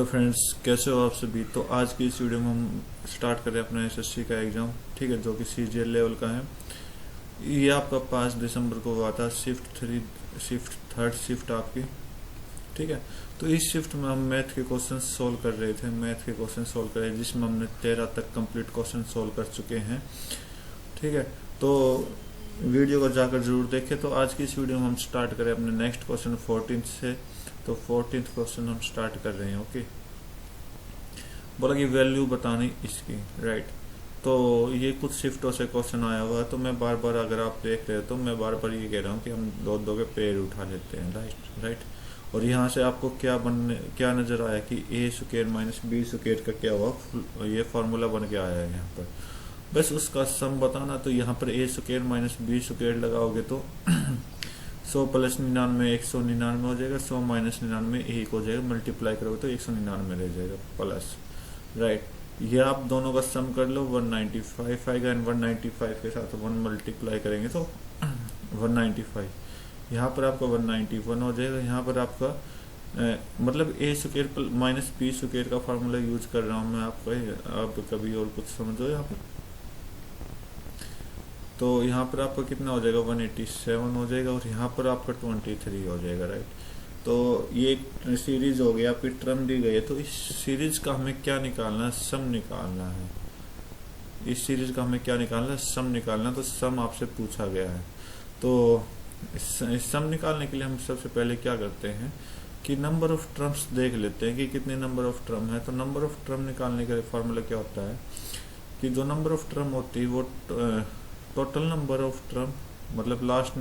Friends, कैसे हो आप सभी। तो आज की इस वीडियो में हम स्टार्ट करें अपना एसएससी का एग्ज़ाम, ठीक है, जो कि सीजीएल लेवल का है। ये आपका 5 दिसंबर को हुआ था। शिफ्ट थर्ड शिफ्ट आपकी, ठीक है। तो इस शिफ्ट में हम मैथ के क्वेश्चन सोल्व कर रहे थे, जिसमें हमने 13 तक कंप्लीट क्वेश्चन सोल्व कर चुके हैं, ठीक है। तो वीडियो को जाकर जरूर देखें। तो आज की इस वीडियो में हम स्टार्ट करें अपने नेक्स्ट क्वेश्चन 14 से। तो 14 क्वेश्चन हम स्टार्ट कर रहे हैं। ओके, बोला कि वैल्यू बतानी इसकी, राइट। तो ये कुछ शिफ्टों से क्वेश्चन आया हुआ है, तो मैं बार बार, अगर आप देख रहे हो तो मैं बार बार ये कह रहा हूँ कि हम दो दो के पेड़ उठा लेते हैं, राइट। और यहाँ से आपको क्या नजर आया कि ए स्क्वायर माइनस बी स्क्वायर का क्या हुआ, ये फॉर्मूला बन के आया है यहाँ पर। बस उसका सम बताना। तो यहाँ पर ए स्क्वायर माइनस बी स्क्वायर लगाओगे तो 100 प्लस 99 199 हो जाएगा, 100 माइनस 99 1 हो जाएगा, मल्टीप्लाई करोगे तो 199 रह जाएगा प्लस, राइट। ये आप दोनों का सम कर लो, 195 आएगा। एंड 195 के साथ 1 मल्टीप्लाई करेंगे तो 195। यहाँ पर आपका 191 हो जाएगा। यहाँ पर आपका मतलब ए स्क्वायर माइनस बी स्क्वायर का फार्मूला यूज कर रहा हूँ मैं आपका, आप कभी और कुछ समझो यहाँ पर। तो यहाँ पर आपका कितना हो जाएगा, 187 हो जाएगा। और यहाँ पर आपका 23 हो जाएगा, राइट। तो ये सीरीज हो गई, आपकी टर्म दी गई है। तो इस सीरीज का हमें क्या निकालना है, सम निकालना है। इस सीरीज का हमें क्या निकालना है, सम निकालना। तो सम आपसे पूछा गया है। तो इस सम निकालने के लिए हम सबसे पहले क्या करते हैं कि नंबर ऑफ टर्म्स देख लेते हैं कि कितने नंबर ऑफ टर्म है। तो नंबर ऑफ टर्म निकालने का फॉर्मूला क्या होता है कि जो नंबर ऑफ टर्म होती है वो टोटल नंबर ऑफ टर्म, मतलब लास्ट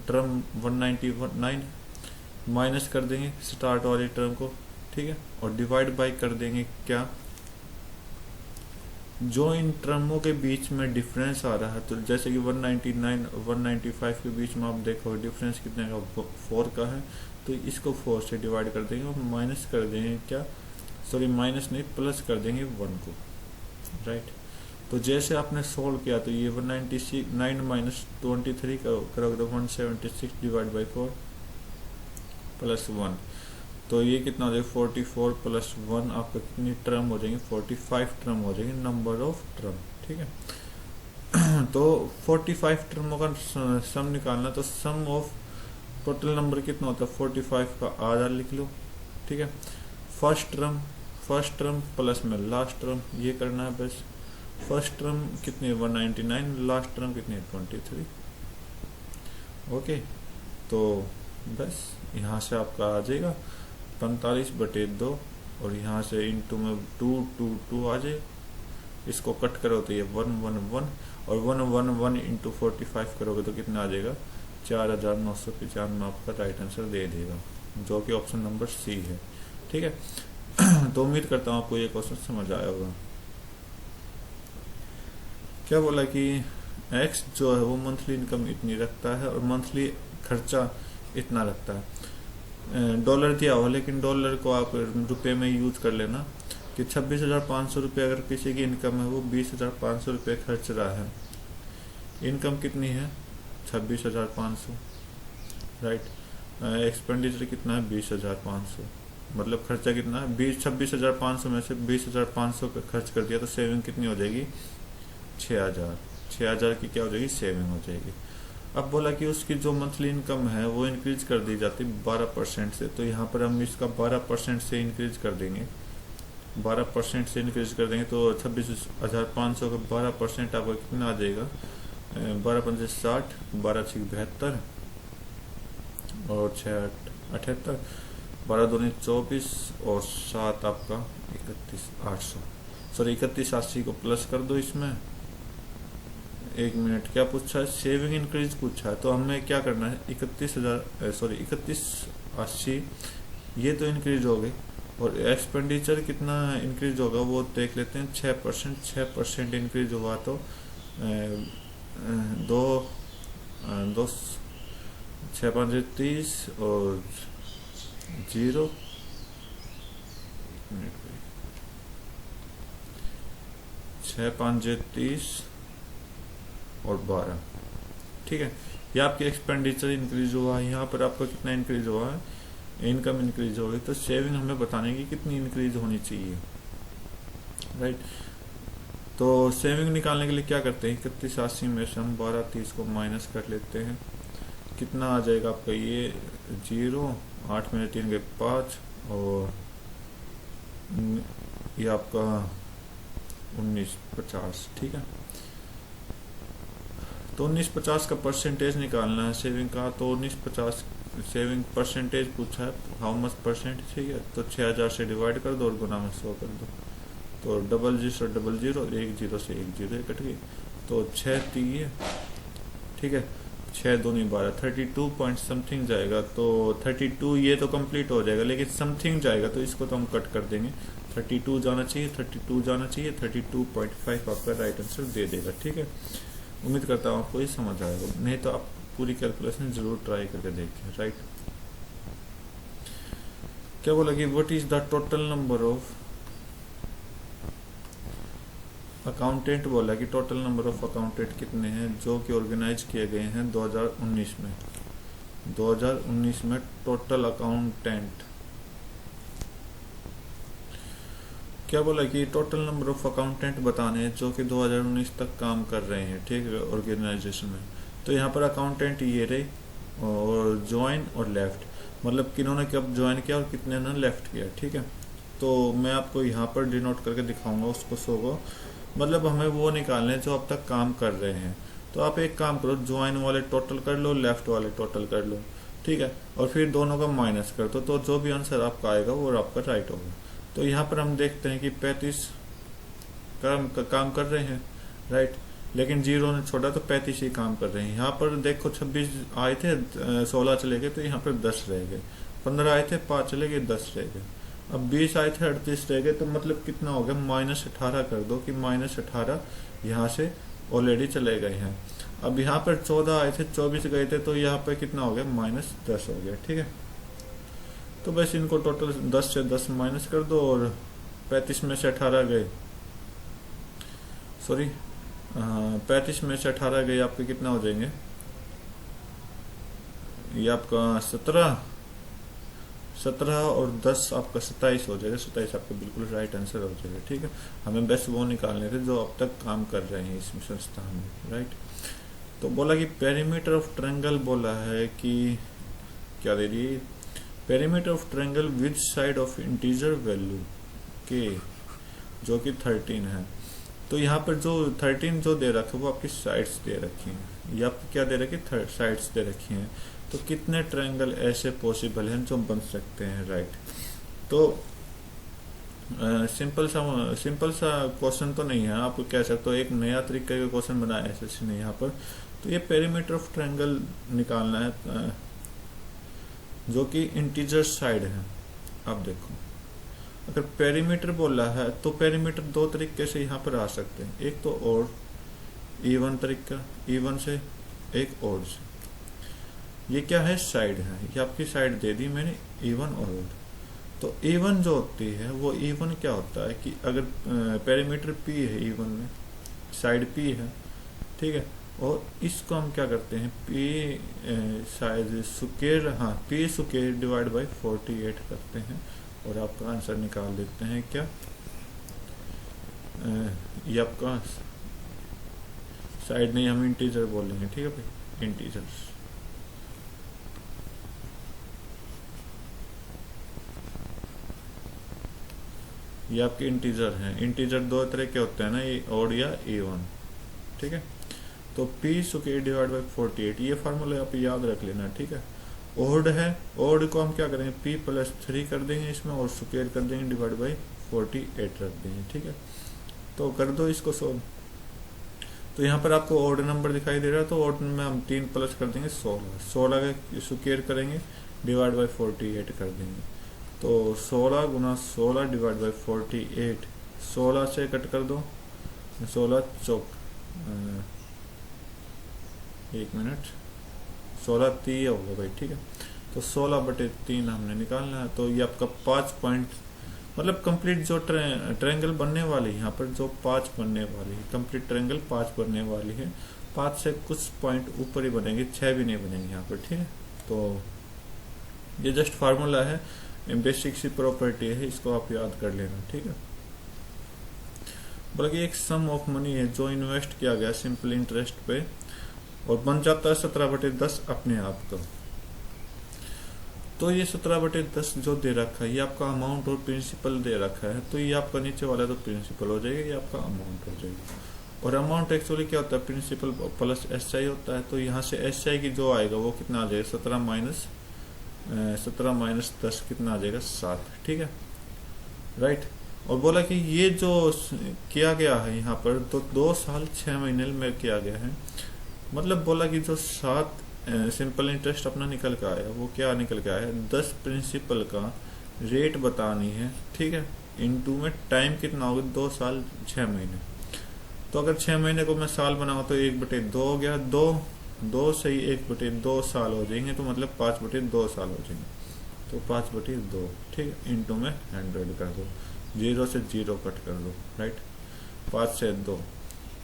टर्म 199 माइनस कर देंगे स्टार्ट वाली टर्म को, ठीक है। और डिवाइड बाय कर देंगे क्या, जो इन टर्मों के बीच में डिफरेंस आ रहा है। तो जैसे कि 199 195 के बीच में आप देखो डिफरेंस कितने का, 4 का है। तो इसको 4 से डिवाइड कर देंगे और माइनस कर देंगे क्या, सॉरी माइनस नहीं, प्लस कर देंगे 1 को, राइट। तो जैसे आपने सोल्व किया तो ये 199 माइनस 23 करोगे तो 176 डिवाइड बाई 4 प्लस 1। तो ये कितना हो जाएगा, 44 प्लस 1 आपका कितनी टर्म हो जाएंगे, 45 टर्म हो जाएंगे, नंबर ऑफ टर्म, ठीक है। तो 45 टर्मों का सम निकालना। तो सम ऑफ टोटल नंबर कितना होता है, 45 का आधा लिख लो, ठीक है। फर्स्ट टर्म प्लस में लास्ट टर्म, ये करना है बस। फर्स्ट टर्म कितनी है 199, लास्ट टर्म कितनी है 23, ओके। तो बस यहाँ से आपका आ जाएगा 45/2 और यहाँ से इंटू में 2 आ जाए। इसको कट करो तो ये 111 और 111 इंटू 45 करोगे तो कितना आ जाएगा, 4995 आपका राइट आंसर दे देगा, जो कि ऑप्शन नंबर सी है, ठीक है। तो उम्मीद करता हूँ आपको ये क्वेश्चन समझ आया होगा। क्या बोला कि एक्स जो है वो मंथली इनकम इतनी रखता है और मंथली खर्चा इतना रखता है। डॉलर दिया हुआ, लेकिन डॉलर को आप रुपए में यूज कर लेना कि 26,500 रुपये अगर किसी की इनकम है वो 20,500 रुपये खर्च रहा है। इनकम कितनी है 26,500, राइट। एक्सपेंडिचर कितना है 20,500, मतलब खर्चा कितना है 26,500 में से 20,500 का खर्च कर दिया तो सेविंग कितनी हो जाएगी, 6,000 की क्या हो जाएगी, सेविंग हो जाएगी। अब बोला कि उसकी जो मंथली इनकम है वो इंक्रीज कर दी जाती 12% से। तो यहाँ पर हम इसका 12% से इंक्रीज कर देंगे, 12% से इंक्रीज कर देंगे तो 26,500 का 12% आपको कितना आ जाएगा, 12×5 60, 12×6 72 और 6 78, 12×2 24 और 7 आपका 31,800, सॉरी 31,80 को प्लस कर दो इसमें। एक मिनट, क्या पूछा है, सेविंग इंक्रीज पूछा है। तो हमें क्या करना है, 31,80 ये तो इंक्रीज हो गई। और एक्सपेंडिचर कितना इंक्रीज होगा वो देख लेते हैं, 6% इंक्रीज हुआ तो 6×5 30 और 0 6×5 30 और 12, ठीक है। ये आपके एक्सपेंडिचर इंक्रीज हुआ है। यहाँ पर आपका कितना इंक्रीज हुआ है, इनकम इंक्रीज होगी तो सेविंग हमें बताने की कितनी इंक्रीज होनी चाहिए, राइट। तो सेविंग निकालने के लिए क्या करते हैं, 3180 में से हम 1230 को माइनस कर लेते हैं, कितना आ जाएगा आपका ये 0, 8 में 3 गए 5, और ये आपका 1950, ठीक है। तो 1950 का परसेंटेज निकालना है सेविंग का, तो 1950 सेविंग परसेंटेज पूछा है, हाउ मच परसेंट, ठीक है। तो 6000 से डिवाइड कर दो और गुना में 100 कर दो, तो 00 से 00, 10 से 10 कट गई, तो 6 3, ठीक है, 6 दूनी 12, 32 पॉइंट समथिंग जाएगा। तो 32 ये तो कंप्लीट हो जाएगा, लेकिन समथिंग जाएगा तो इसको तो हम कट कर देंगे, 32 जाना चाहिए, 32 जाना चाहिए, 32.5 आपका राइट आंसर दे देगा, ठीक है। उम्मीद करता हूँ आपको ये समझ आएगा, नहीं तो आप पूरी कैलकुलेशन जरूर ट्राई करके देखिए, राइट। क्या बोला कि what is the total number of accountant, बोला कि टोटल नंबर ऑफ अकाउंटेंट कितने हैं जो कि ऑर्गेनाइज किए गए हैं 2019 में। 2019 में टोटल अकाउंटेंट, क्या बोला कि टोटल नंबर ऑफ अकाउंटेंट बताने हैं जो कि 2019 तक काम कर रहे हैं, ठीक है, ऑर्गेनाइजेशन में। तो यहाँ पर अकाउंटेंट ये रहे, और ज्वाइन और लेफ्ट, मतलब किन्होंने कब ज्वाइन किया और कितने ने लेफ्ट किया, ठीक है। तो मैं आपको यहाँ पर डिनोट करके दिखाऊंगा उसको, सो को मतलब हमें वो निकालने जो अब तक काम कर रहे हैं। तो आप एक काम करो, ज्वाइन वाले टोटल कर लो, लेफ्ट वाले टोटल कर लो, ठीक है, और फिर दोनों का माइनस कर दो, तो जो भी आंसर आपका आएगा वो आपका राइट होगा। तो यहाँ पर हम देखते हैं कि 35 काम कर रहे हैं, राइट, लेकिन 0 ने छोड़ा तो 35 ही काम कर रहे हैं। यहाँ पर देखो 26 आए थे, 16 चले गए, तो यहाँ पर 10 रह गए, 15 आए थे, 5 चले गए, 10 रह गए। अब 20 आए थे, 38 रह गए, तो मतलब कितना हो गया, -18 कर दो कि -18 यहाँ से ऑलरेडी चले गए हैं। अब यहाँ पर 14 आए थे, 24 गए थे, तो यहाँ पर कितना हो गया, -10 हो गया, ठीक है। तो बस इनको टोटल 10 से 10 माइनस कर दो, और 35 में से 18 गए, सॉरी 35 में से 18 गए, आपके कितना हो जाएंगे, ये आपका 17 और 10 आपका 27 हो जाएगा, 27 आपका बिल्कुल राइट आंसर हो जाएगा, ठीक है। हमें बस वो निकालने थे जो अब तक काम कर रहे हैं इसमें संस्था में, राइट। तो बोला कि पेरीमीटर ऑफ ट्रायंगल, बोला है कि क्या दे रही, perimeter of triangle with side of integer value के, जो कि 13 है। तो यहाँ पर जो 13 जो दे रखा है वो आपकी साइड्स दे रखी हैं, या आपको क्या दे रखी है, साइड्स दे रखी हैं। तो कितने ट्रायंगल ऐसे पॉसिबल हैं जो बन सकते हैं, राइट। तो सिंपल सा क्वेश्चन तो नहीं है, आप कह सकते हो एक नया तरीके का क्वेश्चन बनाया है एसएससी ने यहाँ पर। तो ये पेरीमीटर ऑफ ट्रायंगल निकालना है जो कि इंटीजर साइड है। अब देखो, अगर पेरीमीटर बोला है तो पेरीमीटर दो तरीके से यहाँ पर आ सकते हैं, एक तो और इवन तरीका, इवन से, एक और से। ये क्या है, साइड है, ये आपकी साइड दे दी मैंने, इवन और ओड। तो इवन जो होती है वो इवन क्या होता है कि अगर पेरीमीटर पी है, इवन में साइड पी है, ठीक है, और इसको हम क्या करते हैं, पी साइज स्क्वायर, हाँ पी स्क्वायर डिवाइड बाई 48 करते हैं, और आपका आंसर निकाल देते हैं क्या, ये आपका साइड नहीं, हम इंटीजर बोलेंगे, ठीक है भाई, इंटीजर्स। ये आपके इंटीजर हैं। इंटीजर दो तरह के होते हैं ना, ये ऑड या इवन, ठीक है। तो पी स्क्वायर डिवाइड बाई 48, ये फार्मूला आप याद रख लेना, ठीक है। ऑड है, ऑड को हम क्या करेंगे, p + 3 कर देंगे इसमें, और स्क्वायर कर देंगे डिवाइड बाई 48 रख देंगे, ठीक है। तो कर दो इसको सोल्व। तो यहाँ पर आपको ऑड नंबर दिखाई दे रहा है, तो ऑड में हम 3 प्लस कर देंगे 16, 16 का स्क्वायर करेंगे डिवाइड बाई 48 कर देंगे। तो 16 गुना 16 डिवाइड बाई 48, 16 से कट कर दो, 16 चौक, एक मिनट, 16 3 होगा भाई, ठीक है। तो 16/3 हमने निकालना है। तो ये आपका 5 पॉइंट, मतलब कंप्लीट जो ट्रायंगल बनने वाली है, यहाँ पर जो 5 बनने वाली है, कंप्लीट ट्रायंगल 5 बनने वाली है। 5 से कुछ पॉइंट ऊपर ही बनेंगे, 6 भी नहीं बनेंगे यहाँ पर, ठीक है। तो ये जस्ट फार्मूला है, बेसिक सी प्रॉपर्टी है, इसको आप याद कर लेना, ठीक है। बल्कि एक सम ऑफ मनी है जो इन्वेस्ट किया गया सिंपल इंटरेस्ट पे और बन जाता है 17/10 अपने आप का। तो ये 17/10 जो दे रखा है ये आपका अमाउंट और प्रिंसिपल दे रखा है, तो ये आपका नीचे वाला तो प्रिंसिपल हो जाएगा, ये आपका अमाउंट हो जाएगा। और अमाउंट एक्चुअली क्या होता है, प्रिंसिपल प्लस SI होता है, तो यहाँ से SI की जो आएगा वो कितना आ जाएगा, 17 माइनस 10 कितना आ जाएगा, 7, ठीक है, राइट। और बोला कि ये जो किया गया है यहाँ पर तो 2 साल 6 महीने में किया गया है, मतलब बोला कि जो 7 सिंपल इंटरेस्ट अपना निकल के आया वो क्या निकल के आया है, 10 प्रिंसिपल का रेट बतानी है, ठीक है, इनटू में टाइम कितना होगा, 2 साल 6 महीने। तो अगर 6 महीने को मैं साल बनाऊँ तो 1/2 हो गया, 2 से ही 1/2 साल हो जाएंगे, तो मतलब 5/2 साल हो जाएंगे, तो 5/2, ठीक है, इनटू में 100 कर दो, 0 से 0 कट कर दो, राइट, 5 से 2,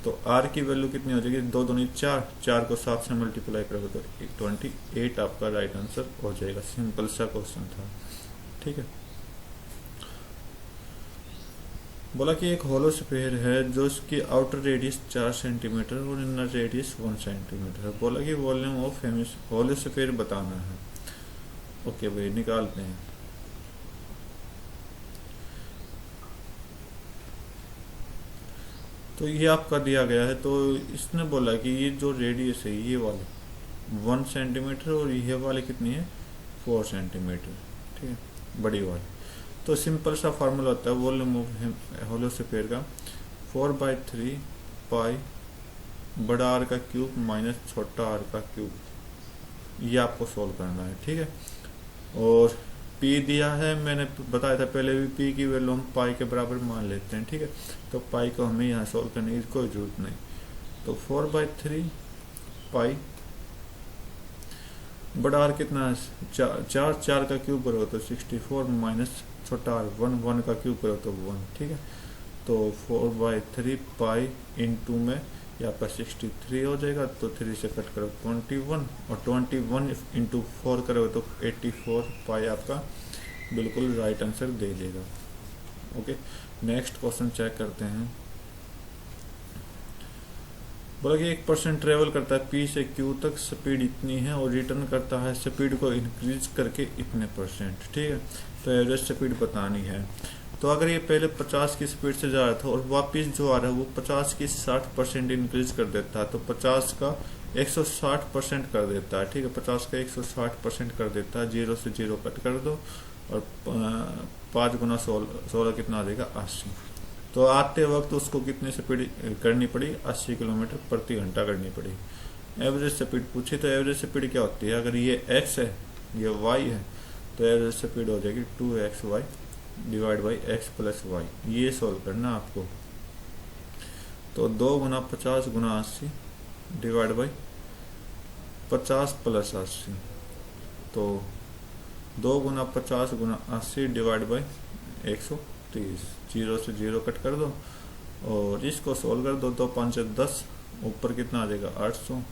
तो R की वैल्यू कितनी हो जाएगी, 2 दूनी 4, 4 को 7 से मल्टीप्लाई करोगे तो 28 आपका राइट आंसर हो जाएगा। सिंपल सा क्वेश्चन था, ठीक है। बोला कि एक होलो स्फीयर है जो इसकी आउटर रेडियस 4 सेंटीमीटर और इनर रेडियस 1 सेंटीमीटर है। बोला कि वॉल्यूम ऑफ होलो स्फीयर बताना है। ओके भाई, निकालते हैं। तो ये आपका दिया गया है, तो इसने बोला कि ये जो रेडियस है ये वाले 1 सेंटीमीटर और ये वाले कितनी है, 4 सेंटीमीटर, ठीक है, बड़ी वाली। तो सिंपल सा फार्मूला होता है वॉल्यूम ऑफ होलो स्फीयर का 4/3 पाई बड़ा R का क्यूब माइनस छोटा r का क्यूब, ये आपको सोल्व करना है, ठीक है। और P दिया है, मैंने बताया था पहले भी, P की वैल्यू हम पाई के बराबर मान लेते हैं, ठीक है, तो पाई को हमें यहाँ सोल्व करने की कोई जरूरत नहीं। तो 4/3 पाई बड़ा R कितना है, 4 का क्यूब करो तो 64 माइनस छोटा r 1 का क्यूब करो तो 1, ठीक है। तो 4/3 पाई इंटू में ये आपका 63 हो जाएगा, तो 3 से कट करो 21 और 21 इंटू 4 करोगे तो 84 पाई आपका बिल्कुल राइट आंसर दे देगा। ओके, नेक्स्ट क्वेश्चन चेक करते हैं। बोला कि 1% ट्रेवल करता है P से Q तक, स्पीड इतनी है और रिटर्न करता है स्पीड को इंक्रीज करके इतने %, ठीक है। तो एवरेज स्पीड बतानी है। तो अगर ये पहले 50 की स्पीड से जा रहा था और वापस जो आ रहा है वो 50 की 60% इंक्रीज कर देता है, तो 50 का 160% कर देता है, ठीक है, 50 का 160% कर देता है, 0 से 0 कट कर दो और 5 गुना 16 कितना आ जाएगा, 80। तो आते वक्त उसको कितनी स्पीड करनी पड़ी, 80 किलोमीटर प्रति घंटा करनी पड़ी। एवरेज स्पीड पूछी, तो एवरेज स्पीड क्या होती है, अगर ये x है ये y है तो एवरेज स्पीड हो जाएगी 2xy divide by x plus y। ये सोल्व करना आपको। तो 2 गुना 50 गुना 80 डिवाइड बाई 50 प्लस 80, तो 2 गुना 50 गुना 80 डिवाइड बाई 130, 0 से 0 कट कर दो और इसको सोल्व कर दो, 2 5 10, ऊपर कितना आ जाएगा 800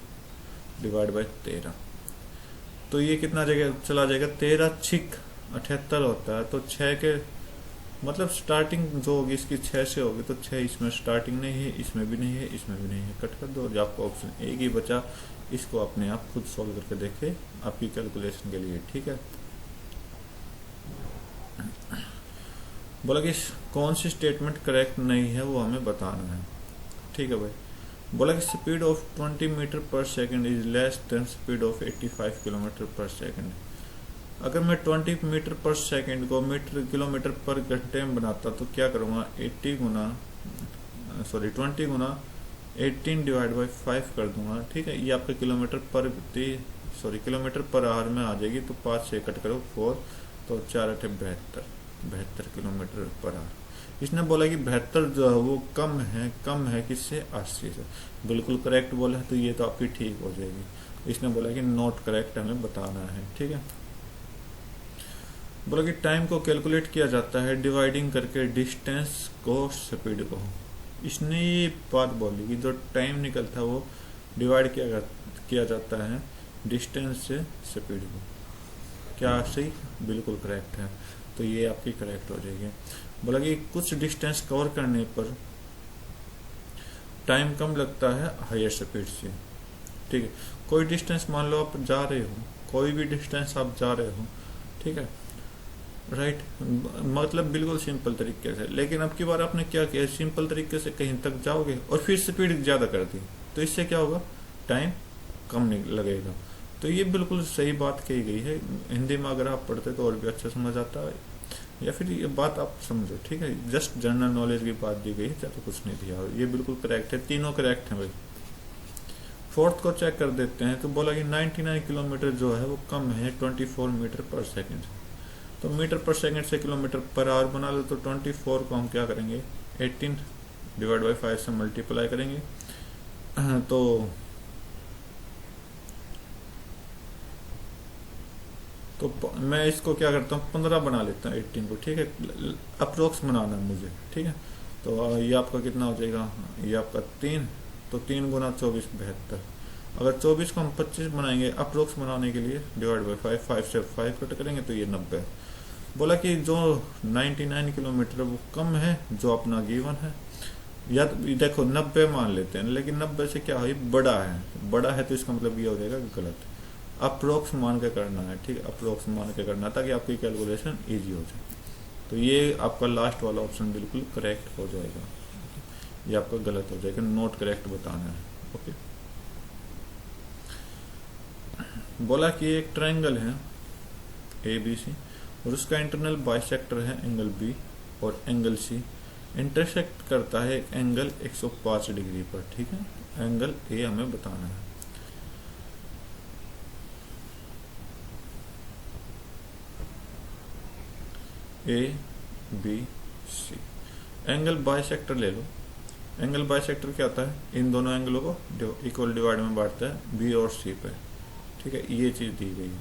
डिवाइड बाई 13, तो ये कितना जाएगा, चला जाएगा 13 छिक 78 होता है। तो 6 के मतलब स्टार्टिंग जो होगी इसकी 6 से होगी, तो 6 इसमें स्टार्टिंग नहीं है, इसमें भी नहीं है, इसमें भी नहीं है, कट कर दो, जो आपको ऑप्शन एक ही बचा, इसको अपने आप खुद सॉल्व करके देखे आपकी कैलकुलेशन के लिए, ठीक है। बोला कि कौन सी स्टेटमेंट करेक्ट नहीं है वो हमें बताना है, ठीक है भाई। बोला कि स्पीड ऑफ 20 मीटर पर second is less than speed of 85 kilometre पर सेकंड। अगर मैं 20 मीटर पर सेकंड को किलोमीटर पर घंटे में बनाता तो क्या करूँगा, 20 गुना 18 डिवाइड बाई 5 कर दूंगा, ठीक है। ये आपका किलोमीटर पर आवर में आ जाएगी, तो 5 से कट करो 4, तो 4 72 किलोमीटर पर आवर। इसने बोला कि 72 जो है वो कम है किससे, 80 से। बिल्कुल करेक्ट बोला है, तो ये तो आपकी ठीक हो जाएगी। इसने बोला कि नॉट करेक्ट हमें बताना है, ठीक है। बोला कि टाइम को कैलकुलेट किया जाता है डिवाइडिंग करके डिस्टेंस को स्पीड को। इसने ये बात बोली कि जो टाइम निकलता है वो डिवाइड किया जाता है डिस्टेंस से स्पीड को। क्या सही, बिल्कुल करेक्ट है। तो ये आपकी करेक्ट हो जाएगी। बोला कि कुछ डिस्टेंस कवर करने पर टाइम कम लगता है हायर स्पीड से। ठीक है, कोई डिस्टेंस मान लो आप जा रहे हो, कोई भी डिस्टेंस आप जा रहे हो, ठीक है, राइट, मतलब बिल्कुल सिंपल तरीके से। लेकिन अब की बार आपने क्या किया, सिंपल तरीके से कहीं तक जाओगे और फिर स्पीड ज़्यादा कर दी, तो इससे क्या होगा, टाइम कम नहीं लगेगा। तो ये बिल्कुल सही बात कही गई है। हिंदी में अगर आप पढ़ते तो और भी अच्छा समझ आता है, या फिर ये बात आप समझो, ठीक है, जस्ट जनरल नॉलेज की बात दी गई है, ज़्यादा कुछ नहीं दिया। ये बिल्कुल करेक्ट है, तीनों करेक्ट हैं भाई। फोर्थ को चेक कर देते हैं। तो बोला कि 99 किलोमीटर जो है वो कम है 24 मीटर पर सेकंड से। तो मीटर पर सेकंड से किलोमीटर पर आवर बना लो, तो 24 को हम क्या करेंगे, 18 डिवाइड बाई 5 से मल्टीप्लाई करेंगे। तो मैं इसको क्या करता हूँ, 15 बना लेता हूँ 18 को, ठीक है, अप्रोक्स बनाना है मुझे, ठीक है। तो ये आपका कितना हो जाएगा, ये आपका 3, तो 3 गुना 24 72। अगर 24 को हम 25 बनाएंगे अप्रोक्स बनाने के लिए, डिवाइड बाई 5, 5 से 5 कट करेंगे तो ये 90। बोला कि जो 99 किलोमीटर वो कम है जो अपना गिवन है, या तो देखो 90 मान लेते हैं, लेकिन 90 से क्या है, बड़ा है तो इसका मतलब ये हो जाएगा गलत। अप्रोक्स मान के करना है, ठीक है, अप्रोक्स मान के करना ताकि आपकी कैलकुलेशन इजी हो जाए। तो ये आपका लास्ट वाला ऑप्शन बिल्कुल करेक्ट हो जाएगा, ये आपका गलत हो जाएगा, नॉट करेक्ट बताना है। ओके, बोला कि एक ट्रायंगल है ABC और उसका इंटरनल बाइसेक्टर है एंगल B और एंगल C इंटरसेक्ट करता है एक एंगल 105 डिग्री पर, ठीक है, एंगल A हमें बताना है। ABC एंगल बाइसेक्टर ले लो। एंगल बाइसेक्टर क्या होता है, इन दोनों एंगलों को इक्वल डिवाइड में बांटता है B और C पे, ठीक है, ये चीज दी गई है।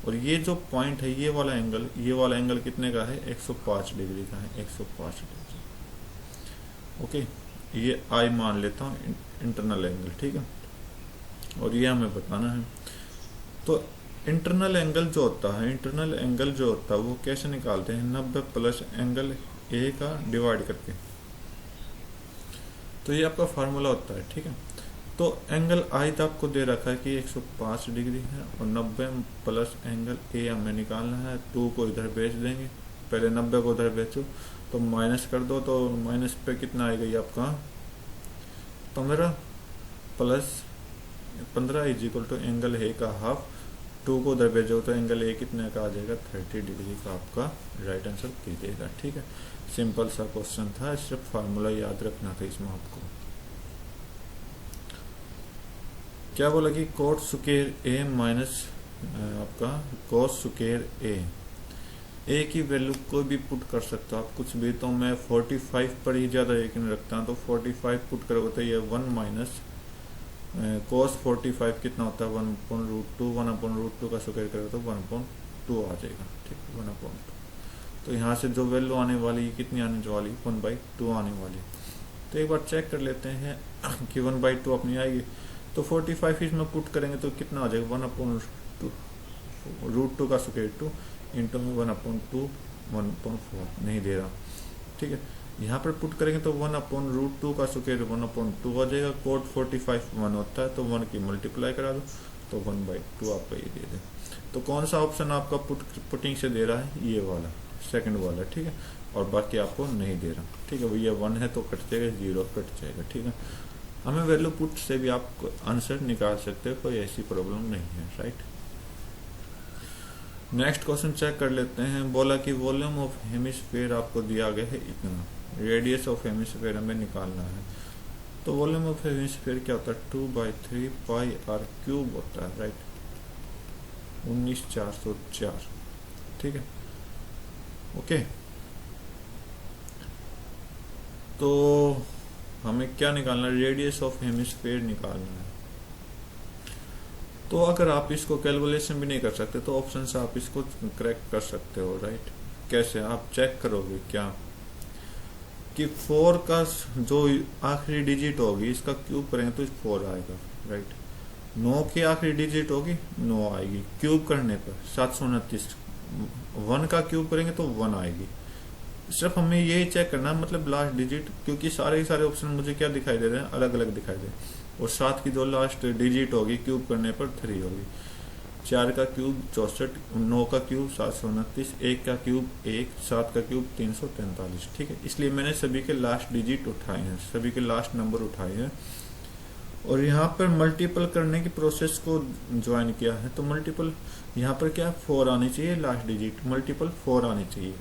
और ये जो पॉइंट है, ये वाला एंगल कितने का है, 105 डिग्री का है, 105 डिग्री। ओके, ये I मान लेता हूँ इंटरनल एंगल, ठीक है, और ये हमें बताना है। तो इंटरनल एंगल जो होता है वो कैसे निकालते हैं, 90 प्लस एंगल A का डिवाइड करके। तो ये आपका फार्मूला होता है, ठीक है। तो एंगल I तो आपको दे रखा है कि 105 डिग्री है और 90 प्लस एंगल A हमें निकालना है। 2 को इधर भेज देंगे, पहले 90 को उधर भेजो तो माइनस कर दो, तो माइनस पे कितना आएगा ये आपका 15 plus 15 is equal to angle A का हाफ। 2 को उधर भेजो तो एंगल A कितने का आ जाएगा, 30 डिग्री का आपका राइट आंसर दीजिएगा, ठीक है। सिंपल सा क्वेश्चन था, सिर्फ फार्मूला याद रखना था इसमें आपको। क्या बोला कि कोट स्क्वायर A माइनस आपका कोस स्क्वायर A की वैल्यू कोई भी पुट कर सकते हो आप, कुछ भी। तो मैं 45 पर ही ज़्यादा यकीन रखता हूँ, तो 45 पुट करोगे तो ये 1 माइनस कोस 45 कितना होता है, 1/√2, 1/√2 का स्क्वायर करोगे तो 1/2 आ जाएगा, ठीक है, 1/2। तो यहाँ से जो वैल्यू आने वाली कितनी आने वाली, 1/2 आने वाली। तो एक बार चेक कर लेते हैं कि 1/2 अपनी आएगी। तो 45 इसमें पुट करेंगे तो कितना आ जाएगा, 1/√2 का स्क्वायर 2 इंटू में 1/2 1/4 नहीं दे रहा, ठीक है। यहाँ पर पुट करेंगे तो 1/√2 का स्क्वायर 1/2 आ जाएगा। कोट 45 1 होता है, तो 1 की मल्टीप्लाई करा दो तो 1/2 आपका ये दे दे। तो कौन सा ऑप्शन आपका पुटिंग से दे रहा है, ये वाला, सेकंड वाला, ठीक है, और बाकी आपको नहीं दे रहा, ठीक है। ये 1 है तो कट जाएगा, 0 कट जाएगा, ठीक है। हमें वैल्यू पुट से भी आप आंसर निकाल सकते हो, कोई ऐसी प्रॉब्लम नहीं है, राइट। नेक्स्ट क्वेश्चन चेक कर लेते हैं। बोला कि वॉल्यूम ऑफ हेमिस्फीयर आपको दिया गया है इतना, रेडियस ऑफ हेमिस्फीयर हमें निकालना है। तो वॉल्यूम ऑफ हेमिस्फीयर क्या होता है, 2/3 पाई आर क्यूब होता है, राइट, 19404, ठीक है, ओके। तो हमें क्या निकालना है, रेडियस ऑफ हेमिस्फीयर निकालना है। तो अगर आप इसको कैलकुलेशन भी नहीं कर सकते तो ऑप्शन से आप इसको करेक्ट कर सकते हो, राइट। कैसे आप चेक करोगे, क्या कि 4 का जो आखिरी डिजिट होगी इसका क्यूब करेंगे तो 4 आएगा, राइट। 9 की आखिरी डिजिट होगी 9 आएगी, क्यूब करने पर 729, 1 का क्यूब करेंगे तो 1 आएगी। सिर्फ हमें यही चेक करना है, मतलब लास्ट डिजिट, क्योंकि सारे के सारे ऑप्शन मुझे क्या दिखाई दे रहे हैं, अलग अलग दिखाई दे रहे हैं। और 7 की जो लास्ट डिजिट होगी क्यूब करने पर 3 होगी, 4 का क्यूब 64, 9 का क्यूब 729, 1 का क्यूब 1, 7 का क्यूब 343। ठीक है, इसलिए मैंने सभी के लास्ट डिजिट उठाए हैं, सभी के लास्ट नंबर उठाए हैं। और यहाँ पर मल्टीपल करने की प्रोसेस को ज्वाइन किया है, तो मल्टीपल यहाँ पर क्या 4 आनी चाहिए, लास्ट डिजिट मल्टीपल 4 आनी चाहिए।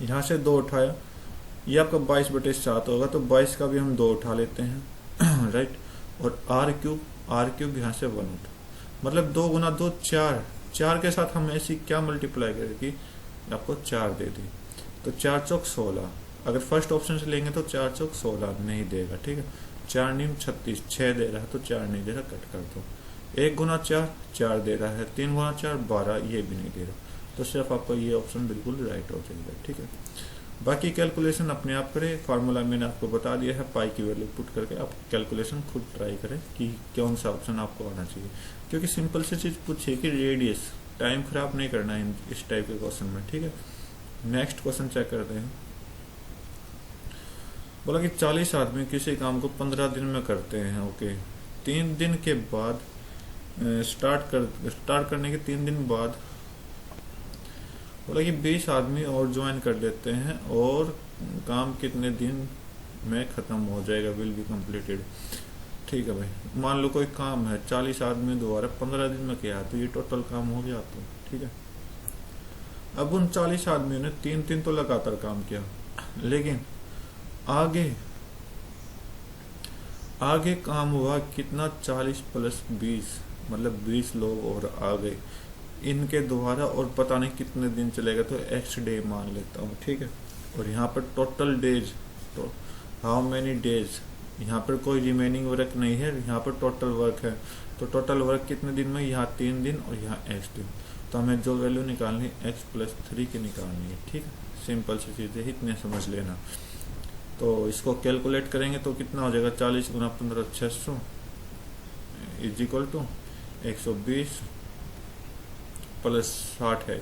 यहाँ से 2 उठाया, ये आपका 22/7 होगा, तो 22 का भी हम 2 उठा लेते हैं राइट। और आर क्यूब यहाँ से 1 उठा, मतलब 2 गुना 2 4, 4 के साथ हम ऐसी क्या मल्टीप्लाई करेगी, आपको 4 दे दी, तो 4 चौक 16। अगर फर्स्ट ऑप्शन से लेंगे तो 4 चौक 16 नहीं देगा, ठीक है। 4 नीम 36, 6 दे रहा है तो 4 नहीं दे रहा, कट कर दो। 1 गुना 4 4 दे रहा है, 3 गुना 4 12, ये भी नहीं दे रहा, तो सिर्फ आपको ये ऑप्शन बिल्कुल राइट हो जाएगा, ठीक है। बाकी कैलकुलेशन अपने आप करें, फार्मूला मैंने आपको बता दिया है, पाई की वैल्यू पुट करके आप कैलकुलेशन खुद ट्राई करें कि कौन सा ऑप्शन आपको आना चाहिए, क्योंकि सिंपल सी चीज पूछिए कि रेडियस, टाइम खराब नहीं करना है इस टाइप के क्वेश्चन में, ठीक है। नेक्स्ट क्वेश्चन चेक करते हैं। बोला कि 40 आदमी किसी काम को 15 दिन में करते हैं, ओके। 3 दिन के बाद स्टार्ट करने के 3 दिन बाद बोला कि 20 आदमी और ज्वाइन कर लेते हैं और काम कितने दिन में खत्म हो जाएगा, विल बी कंप्लीटेड। ठीक है भाई, मान लो कोई काम है 40 आदमी द्वारा 15 दिन में किया, तो ये टोटल काम हो गया तो ठीक है। अब उन 40 आदमियों ने 3 दिन तो लगातार काम किया, लेकिन आगे काम हुआ कितना, 40 + 20, मतलब 20 लोग और आ गए इनके द्वारा, और पता नहीं कितने दिन चलेगा, तो एक्स डे मान लेता हूँ, ठीक है। और यहाँ पर टोटल डेज, तो हाउ मेनी डेज, यहाँ पर कोई रिमेनिंग वर्क नहीं है, यहाँ पर टोटल वर्क है, तो टोटल वर्क कितने दिन में, यहाँ 3 दिन और यहाँ x दिन, तो हमें जो वैल्यू निकालनी है x + 3 की निकालनी है, ठीक है। सिंपल सी चीज़ है, इतने समझ लेना। तो इसको कैलकुलेट करेंगे तो कितना हो जाएगा, 40 × 15 600 = 120 + 60x,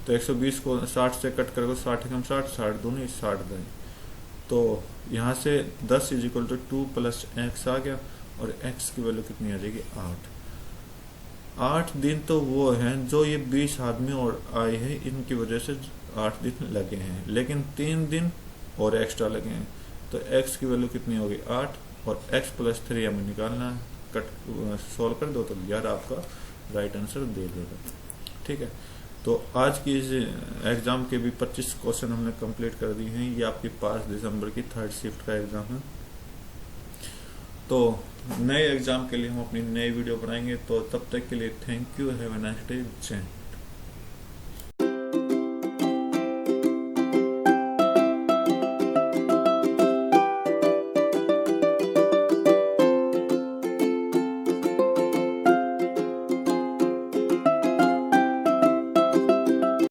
तो 120 को 60 से कट करोगे, 60 × 60, 60 दूनी 60 दिन, तो यहाँ से 10 = 2 + x आ गया, और x की वैल्यू कितनी आ जाएगी, 8 दिन। तो वो हैं जो ये 20 आदमी और आए हैं, इनकी वजह से 8 दिन लगे हैं, लेकिन 3 दिन और एक्स्ट्रा लगे हैं, तो x की वैल्यू कितनी होगी, 8, और x + 3 हमें निकालना है, कट सॉल्व कर दो तो यार आपका राइट आंसर दे देगा, ठीक है। तो आज की इस एग्ज़ाम के भी 25 क्वेश्चन हमने कंप्लीट कर दिए हैं। ये आपकी 5 दिसंबर की 3rd शिफ्ट का एग्ज़ाम है। तो नए एग्ज़ाम के लिए हम अपनी नई वीडियो बनाएंगे, तो तब तक के लिए thank you, have a nice day, जय।